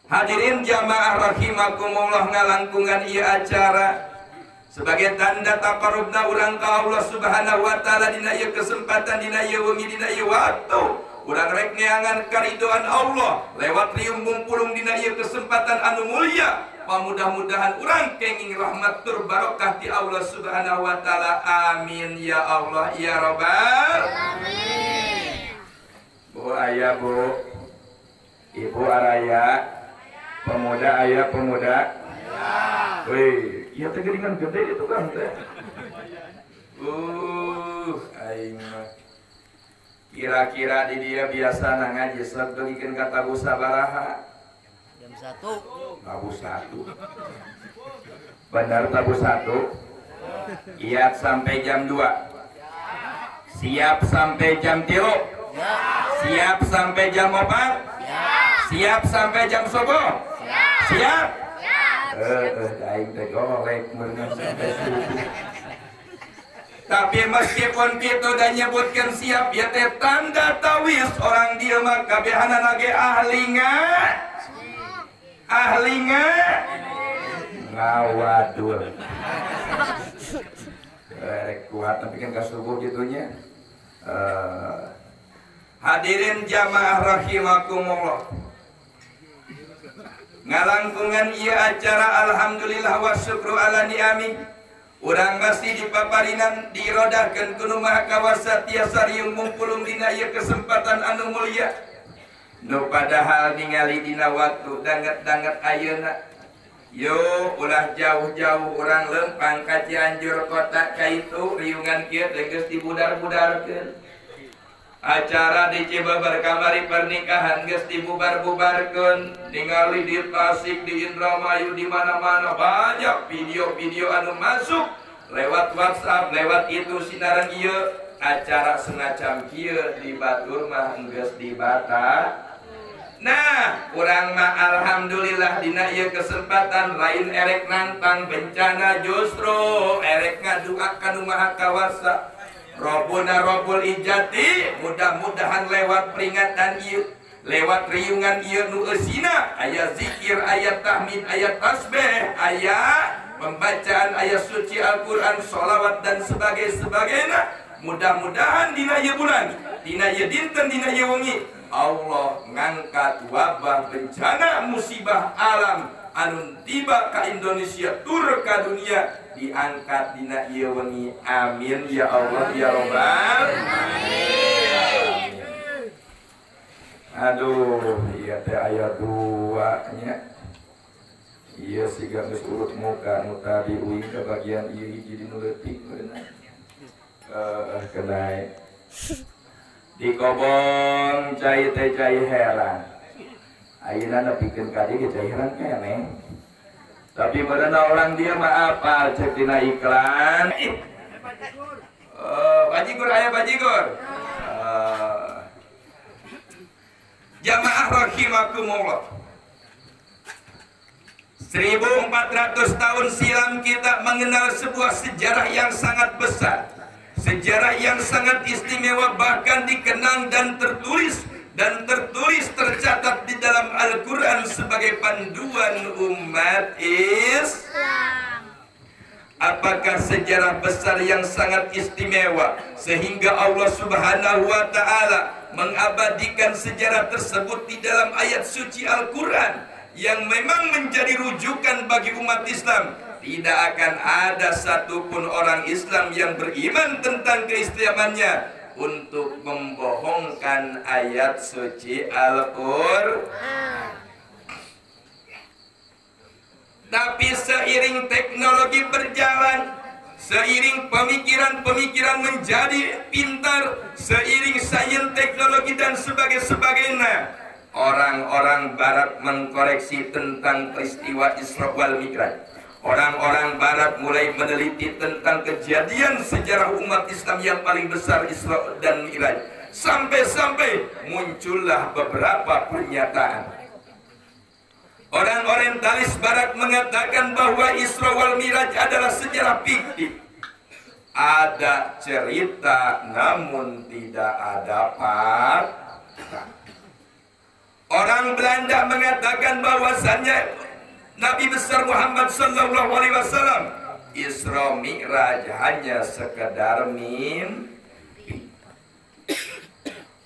Hadirin jamaah rahimakumullah, ngalangkungan ieu acara sebagai tanda taqarrubna urang ka Allah Subhanahu wa taala dina ieu kesempatan, dina ieu wengi, dina ieu waktu. Urang rek neangan karidoan Allah lewat riung mumpulung dina ieu kesempatan anu mulia. Mudah-mudahan urang kenging rahmat tur barokah ti Allah Subhanahu wa taala. Amin ya Allah ya Rabbal alamin. Bu aya bu, ibu araya, pemuda ayah pemuda. Wih, iya teh geringan gede itu kan teh. Aing mah. Kira-kira di dia biasa ngaji sok degikeun ka tabu sabaraha? Jam 1. Tabu 1. Benar tabu 1. Iya sampai jam 2. Siap sampai jam 3. Siap sampai jam 4. Siap sampai jam subuh. Siap. Aing teh golek meunang sampai subuh. Tapi meskipun kita udah nyebutkan siap, ya teh tanda tawis orang dia mah kabehana lagi ahlinga. Ahlinga ngawadul. Kuat tapi kan ka subuh gitunya. Hadirin jamaah rahimakumullah, ngalangkungan ieu acara alhamdulillah wa syukru ala ni'ami. Urang masih dipaparinan dirodahkeun ku nu maha kawasa tiasa riung mumpulung dina ieu kesempatan anu mulia. Nu padahal ningali dina waktu danget-danget ayeuna. Yo ulah jauh-jauh urang lempang ka Cianjur kota kaitu riungan kieu teh geus dibudar-budarkeun. Acara di Cibabar kamari pernikahan geus dibubar-bubarkeun. Ningali di Tasik, di Indramayu, di mana-mana banyak video-video anu masuk lewat WhatsApp, lewat itu sinaran ieu. Acara semacam kieu di batur mah geus dibata. Nah, urang mah alhamdulillah dina ieu kesempatan lain erek nantang bencana, justru erek ngaduakan nu maha kawasa. Rabbuna Rabbul Ijati, mudah-mudahan lewat peringatan ieu, lewat riungan ieu nu eusina aya zikir, aya tahmid, aya tasbih, aya pembacaan ayat suci Al-Qur'an, sholawat dan sebagainya. Mudah-mudahan dina ieu bulan, dina ieu dinten, dina ieu wengi Allah ngangkat wabah bencana musibah alam anu tiba ka Indonesia tur ka dunia diangkat dina ieu wengi. Amin ya Allah ya Rabbal alamin. Aduh, ieu teh aya 2 nya. Ieu siga geus urut muka nu tadi uing ke bagian ieu hiji dinu leutik beunang. Kenai di kobong cai teh cai heran. Ayeuna nepikeun ka dieu cai heran keneh. Tapi berenang orang dia mah apa cek dina iklan. Bajigur aya bajigur. Jamaah rahimakumullah. 1400 tahun silam kita mengenal sebuah sejarah yang sangat besar. Sejarah yang sangat istimewa, bahkan dikenang dan tertulis tercatat di dalam Al-Quran sebagai panduan umat Islam. Apakah sejarah besar yang sangat istimewa sehingga Allah Subhanahu wa taala mengabadikan sejarah tersebut di dalam ayat suci Al-Quran yang memang menjadi rujukan bagi umat Islam? Tidak akan ada satupun orang Islam yang beriman tentang keistimewaannya untuk membohongkan ayat suci Al-Quran. Tapi seiring teknologi berjalan, seiring pemikiran menjadi pintar, seiring sains teknologi dan sebagainya, orang-orang barat mengkoreksi tentang peristiwa Isra wal Mi'raj. Orang-orang barat mulai meneliti tentang kejadian sejarah umat Islam yang paling besar, Isra dan Mi'raj. Sampai-sampai muncullah beberapa pernyataan. Orang orientalis barat mengatakan bahwa Isra wal Mi'raj adalah sejarah fiktif. Ada cerita namun tidak ada fakta. Orang Belanda mengatakan bahwasannya Nabi besar Muhammad sallallahu alaihi wasallam Isra Mi'raj hanya sekedar mimpi.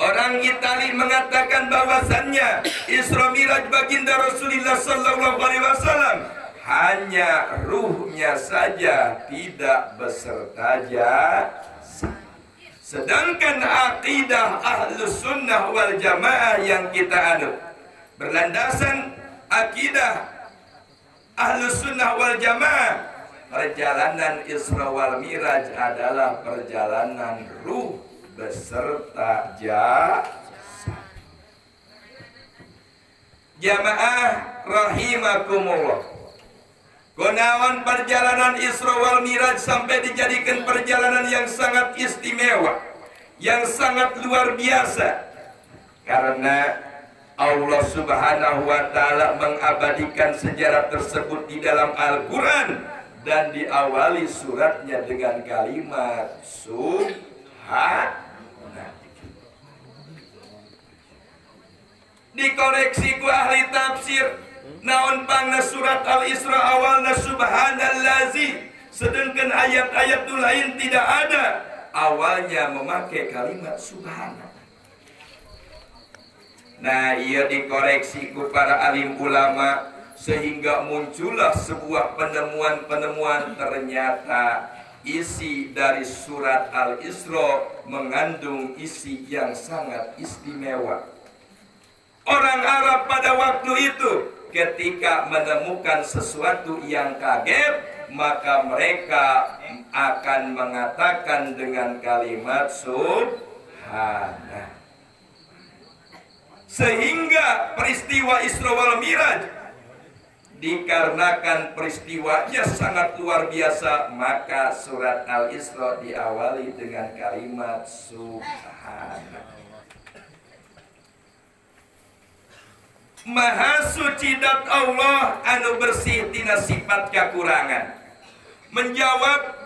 Orang Itali mengatakan bahwasannya Isra Mi'raj baginda Rasulullah sallallahu alaihi wasallam hanya ruhnya saja, tidak beserta jasad. Sedangkan akidah Ahlus Sunnah wal Jamaah yang kita anut berlandasan akidah Ahlus Sunnah wal Jamaah, perjalanan Isra wal Mi'raj adalah perjalanan ruh beserta jasad. Jamaah rahimakumullah. Gunawan perjalanan Isra wal Mi'raj sampai dijadikan perjalanan yang sangat istimewa, yang sangat luar biasa, karena Allah Subhanahu wa Ta'ala mengabadikan sejarah tersebut di dalam Al-Quran dan diawali suratnya dengan kalimat Subhanallah. Dikoreksi ku ahli tafsir, naon pangna surat Al-Isra awalna subhanallazi, sedangkan ayat-ayat lain tidak ada awalnya memakai kalimat subhana. Nah, ia dikoreksi ku para alim ulama sehingga muncullah sebuah penemuan-penemuan. Ternyata isi dari surat Al-Isra mengandung isi yang sangat istimewa. Orang Arab pada waktu itu ketika menemukan sesuatu yang kaget, maka mereka akan mengatakan dengan kalimat subhanallah. Sehingga peristiwa Isra wal Mi'raj dikarenakan peristiwanya sangat luar biasa, maka surat Al-Isra diawali dengan kalimat subhanallah. Maha suci dat Allah anu bersih tina sifat kekurangan. Menjawab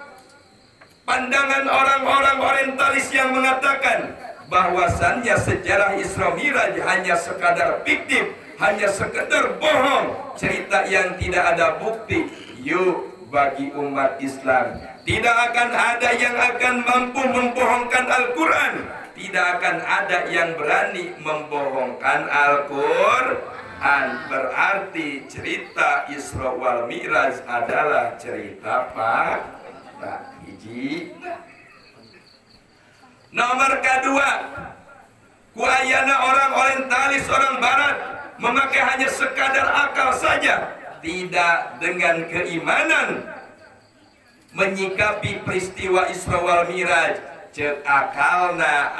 pandangan orang-orang orientalis yang mengatakan bahwasannya sejarah Isra Mi'raj hanya sekadar fiktif, hanya sekedar bohong, cerita yang tidak ada bukti. Yuk, bagi umat Islam tidak akan ada yang akan mampu membohongkan Al-Quran. Tidak akan ada yang berani membohongkan Al-Quran. Berarti cerita Isra wal Mi'raj adalah cerita fakta. Hiji. Nomor kedua, kuayana orang orientalis, orang barat memakai hanya sekadar akal saja, tidak dengan keimanan menyikapi peristiwa Isra wal Mi'raj. Cek akalna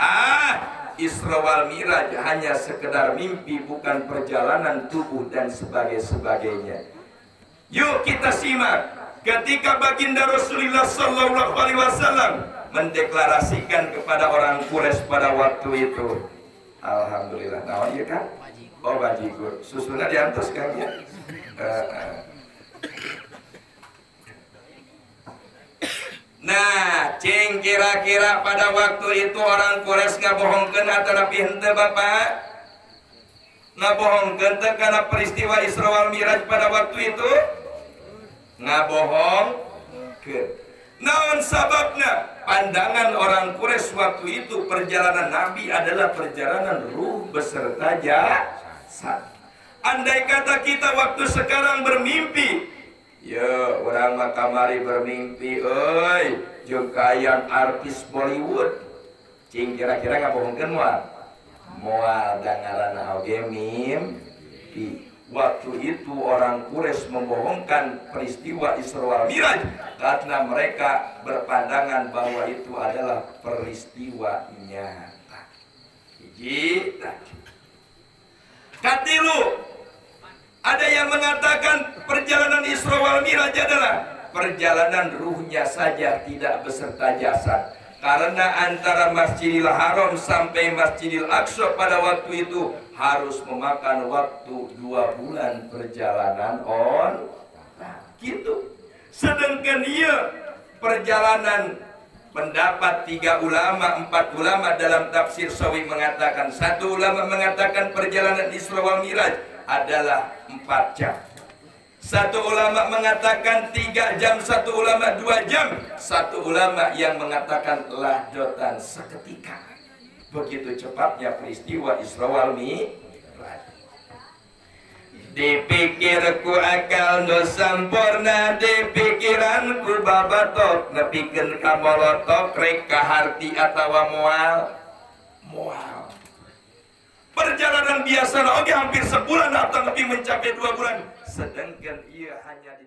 Isra wal Mi'raj hanya sekedar mimpi, bukan perjalanan tubuh dan sebagainya. Yuk kita simak ketika baginda Rasulullah sallallahu alaihi wasallam mendeklarasikan kepada orang Quraisy pada waktu itu. Alhamdulillah. Nah, iya kan? Oh, bajigur. Susunya diantos kan ya. Nah, cing kira-kira pada waktu itu orang Quraisy ngabohongkeun atau napi henteu Bapak? Ngabohongkeun teh karena peristiwa Isra wal Mi'raj pada waktu itu? Ngabohongkeun. Naon sababna? Pandangan orang Quraisy waktu itu perjalanan Nabi adalah perjalanan ruh beserta jasad. Andai kata kita waktu sekarang bermimpi, ya, orang mah kamari bermimpi, euy, jeung kayan artis Bollywood. Cing kira-kira ngabohongkeun moal da ngaranna oge mimpi. Waktu itu orang Quraisy membohongkan peristiwa Isra wal Mi'raj karena mereka berpandangan bahwa itu adalah peristiwa nyata. Hiji. Katilu, ada yang mengatakan perjalanan Isra wal Mi'raj adalah perjalanan ruhnya saja, tidak beserta jasad. Karena antara Masjidil Haram sampai Masjidil Aqsa pada waktu itu harus memakan waktu 2 bulan perjalanan gitu. Sedangkan ia perjalanan Pendapat 3 ulama, 4 ulama dalam tafsir Sawi mengatakan, 1 ulama mengatakan perjalanan Isra wal Miraj adalah 4 jam. 1 ulama mengatakan 3 jam, 1 ulama 2 jam, 1 ulama yang mengatakan lahdotan seketika. Begitu cepatnya peristiwa Isra wal Miraj. Dipikirku akal no sampurna, dipikiranku babatok, nepikeun ka molotok rek ka harti atawa moal. Perjalanan biasa oke hampir sebulan atau lebih mencapai 2 bulan. Sedangkan ia hanya di